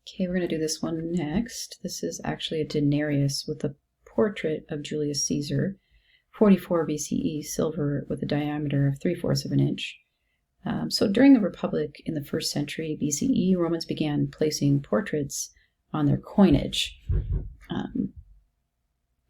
Okay, we're going to do this one next. This is actually a denarius with a portrait of Julius Caesar, 44 BCE, silver with a diameter of 3/4 of an inch. So during the Republic in the 1st century BCE, Romans began placing portraits on their coinage.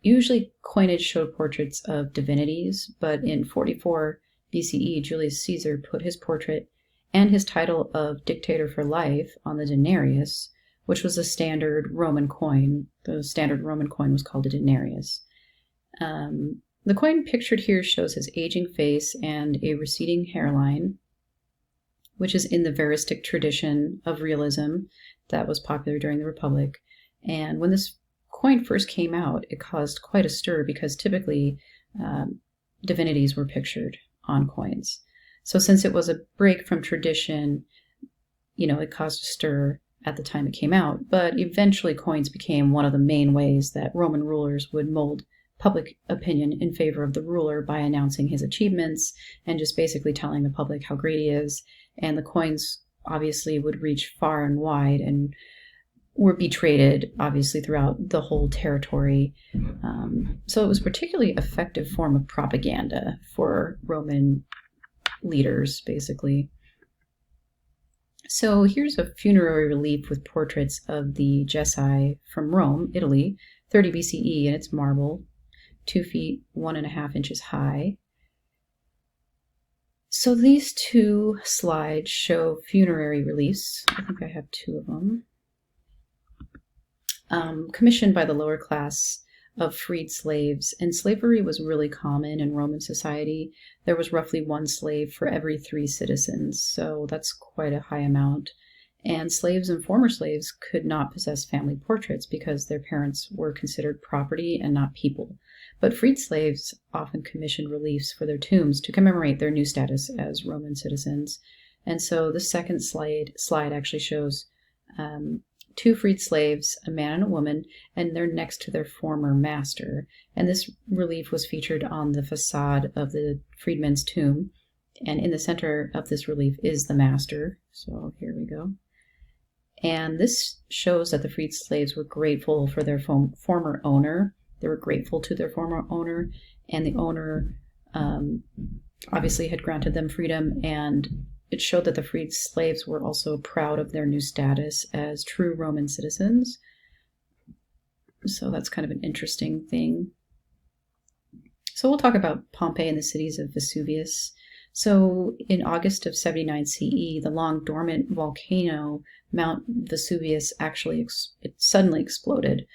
Usually coinage showed portraits of divinities, but in 44 BCE, Julius Caesar put his portrait and his title of dictator for life on the denarius, which was a standard Roman coin. The standard Roman coin was called a denarius. The coin pictured here shows his aging face and a receding hairline, which is in the veristic tradition of realism that was popular during the Republic. And when this coin first came out, it caused quite a stir because typically divinities were pictured on coins. So since it was a break from tradition, it caused a stir at the time it came out, but eventually coins became one of the main ways that Roman rulers would mold public opinion in favor of the ruler by announcing his achievements and just basically telling the public how great he is. And the coins obviously would reach far and wide and were be traded obviously throughout the whole territory. So it was a particularly effective form of propaganda for Roman leaders, basically. So here's a funerary relief with portraits of the Gessi from Rome, Italy, 30 BCE, and it's marble, 2 feet 1.5 inches high. So these two slides show funerary reliefs. I think I have 2 of them. Commissioned by the lower class of freed slaves, and slavery was really common in Roman society. There was roughly 1 slave for every 3 citizens, so that's quite a high amount. And slaves and former slaves could not possess family portraits because their parents were considered property and not people. But freed slaves often commissioned reliefs for their tombs to commemorate their new status as Roman citizens. And so the second slide actually shows 2 freed slaves, a man and a woman, and they're next to their former master. And this relief was featured on the facade of the freedman's tomb. And in the center of this relief is the master. So here we go. And this shows that the freed slaves were grateful for their former owner. They were grateful to their former owner, and the owner obviously had granted them freedom, and it showed that the freed slaves were also proud of their new status as true Roman citizens. So that's kind of an interesting thing. So we'll talk about Pompeii and the cities of Vesuvius. So in August of 79 CE, the long dormant volcano Mount Vesuvius actually suddenly exploded,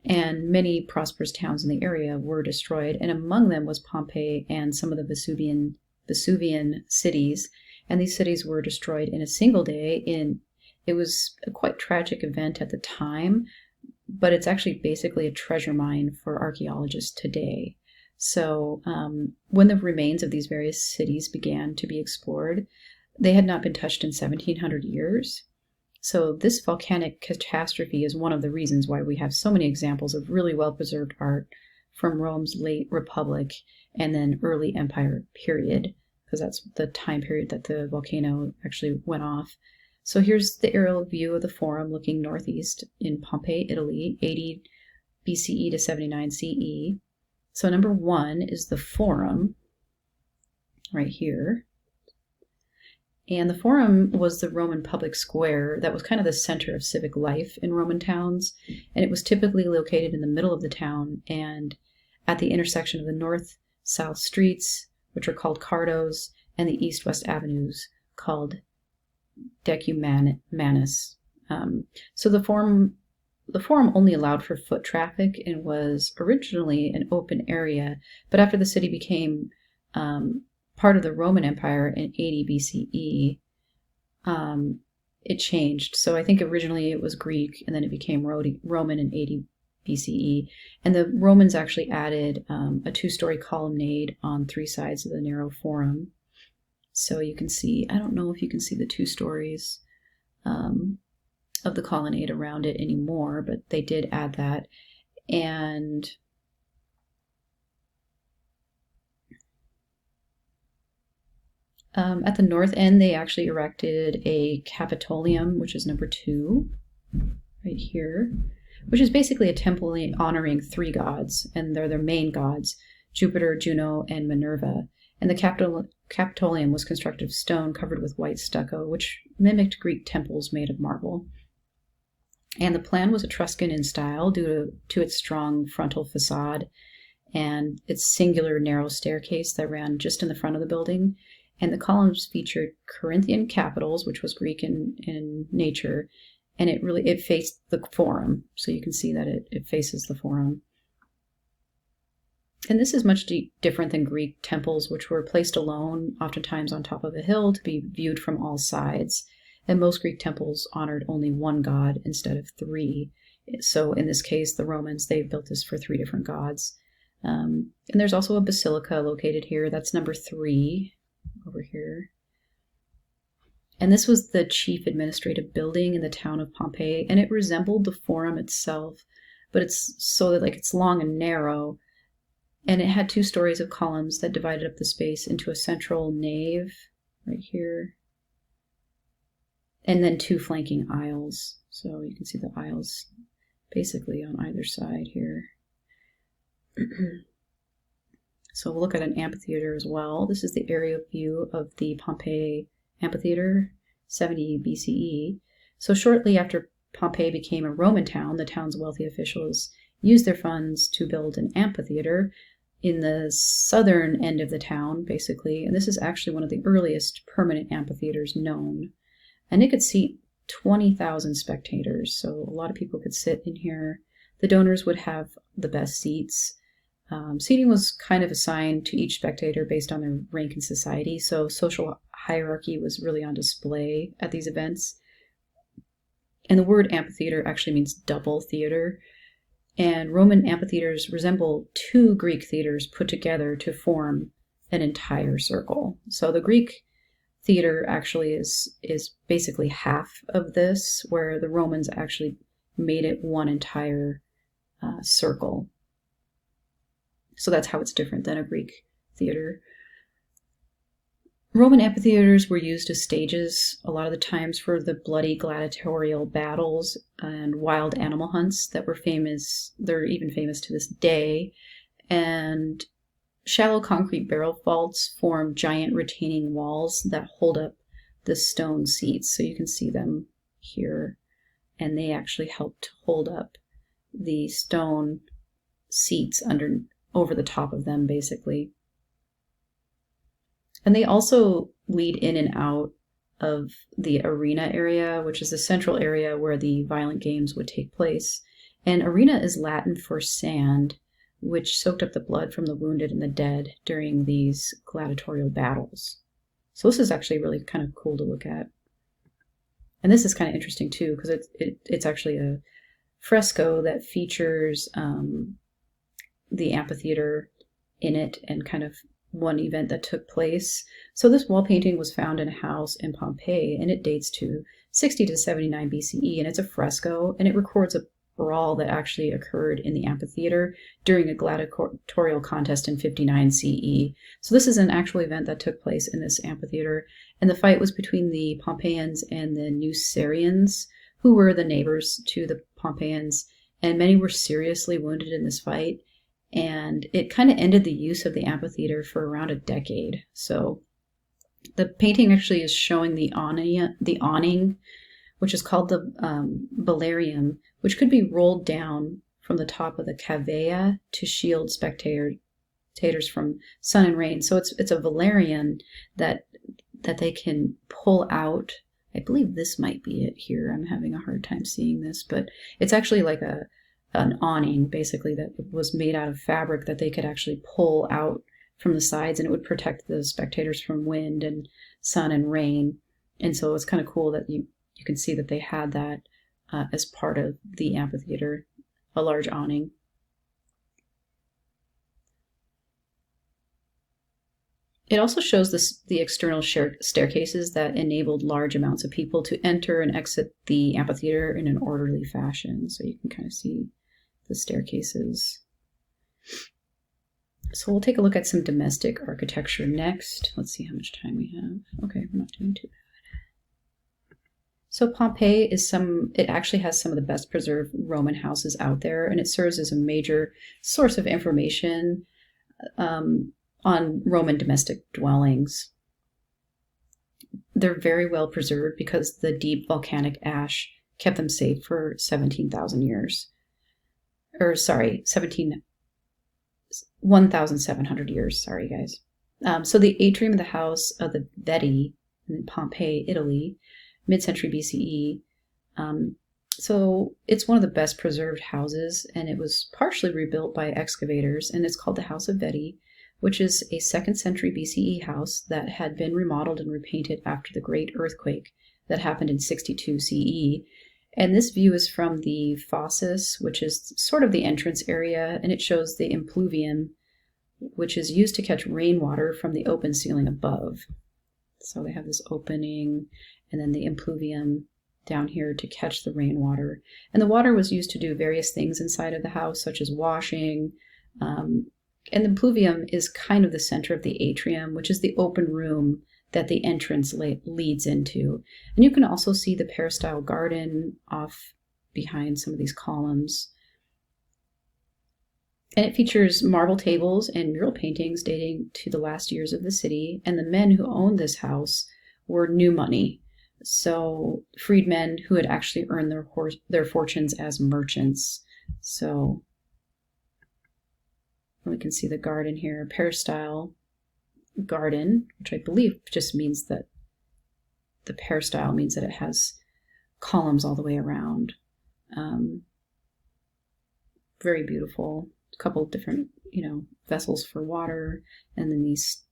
and many prosperous towns in the area were destroyed, and among them was Pompeii and some of the Vesuvian cities. And these cities were destroyed in a single day. It was a quite tragic event at the time, but it's actually basically a treasure mine for archaeologists today. So when the remains of these various cities began to be explored, they had not been touched in 1700 years. So this volcanic catastrophe is one of the reasons why we have so many examples of really well-preserved art from Rome's late Republic and then early Empire period, because that's the time period that the volcano actually went off. So here's the aerial view of the Forum looking northeast in Pompeii, Italy, 80 BCE to 79 CE. So number 1 is the Forum, right here. And the Forum was the Roman public square that was kind of the center of civic life in Roman towns. And it was typically located in the middle of the town and at the intersection of the north-south streets, which are called cardos, and the east-west avenues called decumanus. So the Forum only allowed for foot traffic and was originally an open area, but after the city became part of the Roman Empire in 80 BCE, it changed. So I think originally it was Greek, and then it became Roman in 80 BCE. And the Romans actually added a 2-story colonnade on 3 sides of the narrow Forum. So you can see, I don't know if you can see the 2 stories of the colonnade around it anymore, but they did add that. And at the north end, they actually erected a Capitolium, which is number 2. right here, which is basically a temple honoring three gods, and they're their main gods, Jupiter, Juno, and Minerva. And the Capitolium was constructed of stone covered with white stucco, which mimicked Greek temples made of marble. And the plan was Etruscan in style due to its strong frontal facade and its singular narrow staircase that ran just in the front of the building. And the columns featured Corinthian capitals, which was Greek in nature, and it faced the Forum. So you can see that it faces the Forum. And this is much different than Greek temples, which were placed alone, oftentimes on top of a hill, to be viewed from all sides. And most Greek temples honored only one god instead of three. So in this case, the Romans, they built this for three different gods. And there's also a basilica located here. That's number 3 over here. And this was the chief administrative building in the town of Pompeii, and it resembled the Forum itself, but it's so that it's long and narrow, and it had 2 stories of columns that divided up the space into a central nave right here, and then 2 flanking aisles. So you can see the aisles basically on either side here. So we'll look at an amphitheater as well. This is the aerial view of the Pompeii Amphitheater, 70 BCE. So shortly after Pompeii became a Roman town, the town's wealthy officials used their funds to build an amphitheater in the southern end of the town, basically. And this is actually one of the earliest permanent amphitheaters known. And it could seat 20,000 spectators, so a lot of people could sit in here. The donors would have the best seats. Seating was kind of assigned to each spectator based on their rank in society, so social hierarchy was really on display at these events. And the word amphitheater actually means double theater, and Roman amphitheaters resemble 2 Greek theaters put together to form an entire circle. So the Greek theater actually is basically half of this, where the Romans actually made it one entire circle. So that's how it's different than a Greek theater. Roman amphitheaters were used as stages a lot of the times for the bloody gladiatorial battles and wild animal hunts that were famous. They're even famous to this day. And shallow concrete barrel vaults form giant retaining walls that hold up the stone seats. So you can see them here. And they actually help to hold up the stone seats over the top of them, basically. And they also lead in and out of the arena area, which is the central area where the violent games would take place. And arena is Latin for sand, which soaked up the blood from the wounded and the dead during these gladiatorial battles. So this is actually really kind of cool to look at. And this is kind of interesting too, because it's actually a fresco that features the amphitheater in it and kind of one event that took place. So this wall painting was found in a house in Pompeii, and it dates to 60 to 79 BCE, and it's a fresco, and it records a brawl that actually occurred in the amphitheater during a gladiatorial contest in 59 CE. So this is an actual event that took place in this amphitheater, and the fight was between the Pompeians and the Nucerians, who were the neighbors to the Pompeians, and many were seriously wounded in this fight. And it kind of ended the use of the amphitheater for around a decade. So the painting actually is showing the awning, which is called the velarium, which could be rolled down from the top of the cavea to shield spectators from sun and rain. So it's a velarium that they can pull out. I believe this might be it here. I'm having a hard time seeing this, but it's actually like an awning, basically, that was made out of fabric that they could actually pull out from the sides, and it would protect the spectators from wind and sun and rain. And so it's kind of cool that you can see that they had that as part of the amphitheater, a large awning. It also shows the external staircases that enabled large amounts of people to enter and exit the amphitheater in an orderly fashion. So you can kind of see the staircases. So we'll take a look at some domestic architecture next. Let's see how much time we have. Okay, we're not doing too bad. So Pompeii it actually has some of the best preserved Roman houses out there, and it serves as a major source of information on Roman domestic dwellings. They're very well preserved because the deep volcanic ash kept them safe for 17,000 years. Or sorry, 1,700 years. Sorry, guys. So the atrium of the house of the Veti in Pompeii, Italy, mid-century BCE. So it's one of the best preserved houses, and it was partially rebuilt by excavators, and it's called the House of Veti, which is a 2nd century BCE house that had been remodeled and repainted after the great earthquake that happened in 62 CE. And this view is from the Fossus, which is sort of the entrance area, and it shows the impluvium, which is used to catch rainwater from the open ceiling above. So they have this opening, and then the impluvium down here to catch the rainwater. And the water was used to do various things inside of the house, such as washing. And the impluvium is kind of the center of the atrium, which is the open room that the entrance leads into. And you can also see the peristyle garden off behind some of these columns. And it features marble tables and mural paintings dating to the last years of the city. And the men who owned this house were new money. So freedmen who had actually earned their fortunes as merchants. So we can see the garden here, peristyle garden, which I believe just means that the peristyle means that it has columns all the way around. Very beautiful. A couple of different, vessels for water, and then these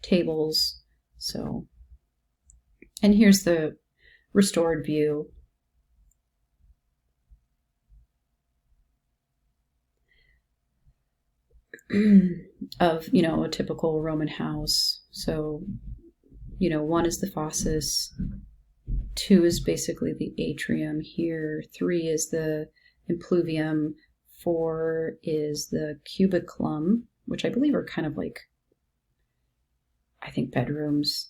tables. So, and here's the restored view. Of, a typical Roman house. So, 1 is the Fossus, 2 is basically the atrium here, 3 is the impluvium, 4 is the cubiculum, which I believe are kind of like, I think, bedrooms.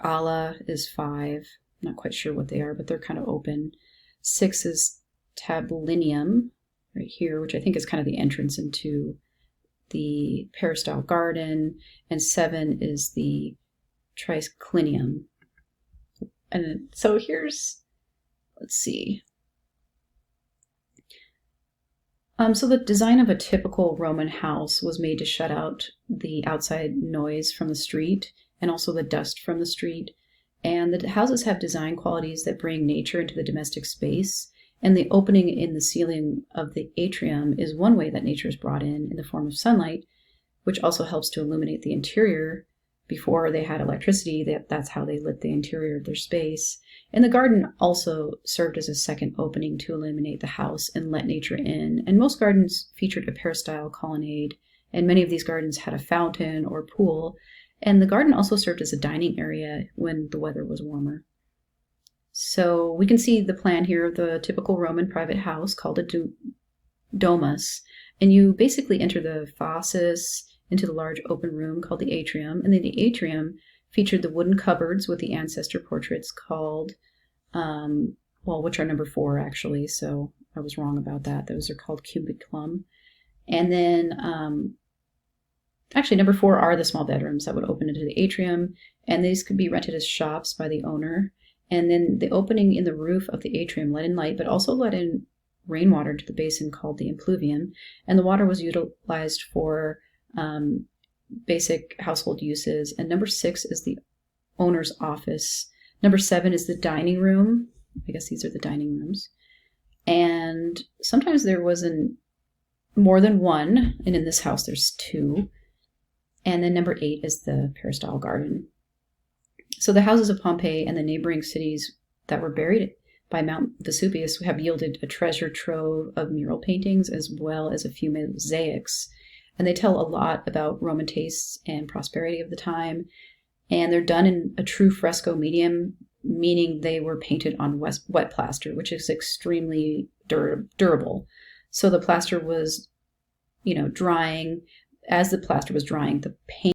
Ala is 5, I'm not quite sure what they are, but they're kind of open. 6 is tablinum, right here, which I think is kind of the entrance into the peristyle garden, and 7 is the triclinium. And so let's see. So the design of a typical Roman house was made to shut out the outside noise from the street and also the dust from the street. And the houses have design qualities that bring nature into the domestic space. And the opening in the ceiling of the atrium is one way that nature is brought in the form of sunlight, which also helps to illuminate the interior. Before they had electricity, that's how they lit the interior of their space. And the garden also served as a second opening to illuminate the house and let nature in. And most gardens featured a peristyle colonnade, and many of these gardens had a fountain or pool. And the garden also served as a dining area when the weather was warmer. So we can see the plan here of the typical Roman private house called a domus. And you basically enter the Fossus into the large open room called the atrium. And then the atrium featured the wooden cupboards with the ancestor portraits called, which are number 4 actually. So I was wrong about that. Those are called cubiculum. And then actually number 4 are the small bedrooms that would open into the atrium. And these could be rented as shops by the owner. And then the opening in the roof of the atrium let in light, but also let in rainwater into the basin called the impluvium. And the water was utilized for basic household uses. And number 6 is the owner's office. Number 7 is the dining room. I guess these are the dining rooms. And sometimes there was more than one, and in this house there's 2. And then number 8 is the peristyle garden. So the houses of Pompeii and the neighboring cities that were buried by Mount Vesuvius have yielded a treasure trove of mural paintings as well as a few mosaics. And they tell a lot about Roman tastes and prosperity of the time. And they're done in a true fresco medium, meaning they were painted on wet plaster, which is extremely durable. So the plaster was, drying. As the plaster was drying, the paint